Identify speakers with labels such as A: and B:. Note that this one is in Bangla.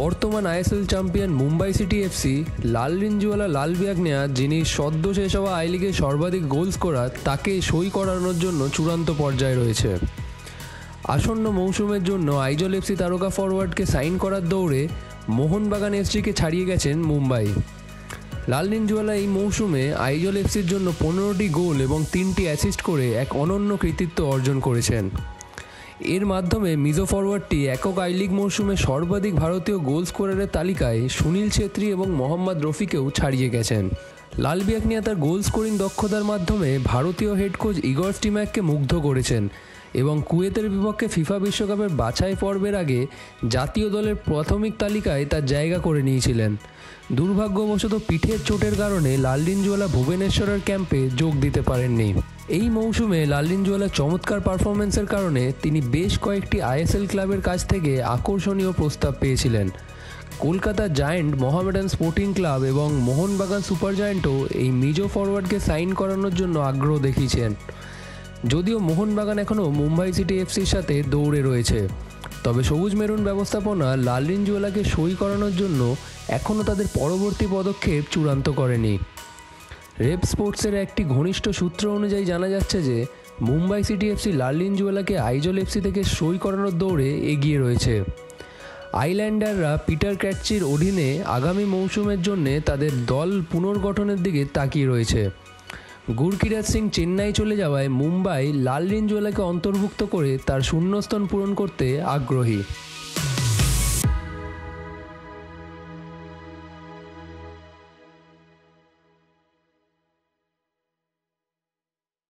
A: বর্তমান ISL champion Mumbai City FC Lal Rinzuala Lal বিয়াগনিয়া, যিনি সদ্য শেষ হওয়া আই লিগে সর্বাধিক গোল স্কোরার, তাকে সই করানোর জন্য চূড়ান্ত পর্যায়ে রয়েছে। আসন্ন মৌসুমের জন্য আইজল এফসি তারকা ফরওয়ার্ডকে সাইন করার দৌড়ে মোহনবাগান এফসিকে ছাড়িয়ে গেছেন মুম্বাই। লাল রিঞ্জওয়ালা এই মৌসুমে আইজল এফসির জন্য 15টি গোল এবং 3টি অ্যাসিস্ট করে এক অনন্য কৃতিত্ব অর্জন করেছেন। এর মাধ্যমে মিজো ফরওয়ার্ডটি একক আই লিগ মৌসুমে সর্বাধিক ভারতীয় গোল স্কোরারের তালিকায় সুনীল ছেত্রী এবং মোহাম্মদ রফিকেও ছাড়িয়ে গেছেন। লাল বিয়াগনিয়া তার গোল স্কোরিং দক্ষতার মাধ্যমে ভারতীয় হেড কোচ ইগর স্টিম্যাককে মুগ্ধ করেছেন এবং কুয়েতের বিপক্ষে ফিফা বিশ্বকাপের বাছাই পর্বের আগে জাতীয় দলের প্রাথমিক তালিকায় তার জায়গা করে নিয়েছিলেন। দুর্ভাগ্যবশত পিঠের চোটের কারণে লাল রিঞ্জওয়ালা ভুবনেশ্বরের ক্যাম্পে যোগ দিতে পারেননি। এই মৌসুমে লাল রিঞ্জওয়ালার চমৎকার পারফরমেন্সের কারণে তিনি বেশ কয়েকটি আইএসএল ক্লাবের কাছ থেকে আকর্ষণীয় প্রস্তাব পেয়েছিলেন। Kolkata giant, Mohammedan sporting club এবং মোহনবাগান সুপার জায়ান্টও এই মিজো ফরওয়ার্ডকে সাইন করানোর জন্য আগ্রহ দেখিয়েছেন। যদিও মোহনবাগান এখনও মুম্বাই সিটি এফসির সাথে দৌড়ে রয়েছে, তবে সবুজ মেরুন ব্যবস্থাপনা লাল রিঞ্জওয়ালাকে সই করানোর জন্য এখনও তাদের পরবর্তী পদক্ষেপ চূড়ান্ত করেনি। রেপ স্পোর্টসের একটি ঘনিষ্ঠ সূত্র অনুযায়ী জানা যাচ্ছে যে মুম্বাই সিটি এফসি লাল রিঞ্জওয়ালাকে আইজল এফসি থেকে সই করানোর দৌড়ে এগিয়ে রয়েছে। আইল্যান্ডাররা পিটার ক্যাটচির অধীনে আগামী মৌসুমের জন্য তাদের দল পুনর্গঠনের দিকে তাকিয়ে রয়েছে। গুরকিরাত সিং চেন্নাই চলে যাওয়ায় মুম্বাই লাল রিঞ্জওয়ালাকে অন্তর্ভুক্ত করে তার শূন্যস্থান পূরণ করতে আগ্রহী।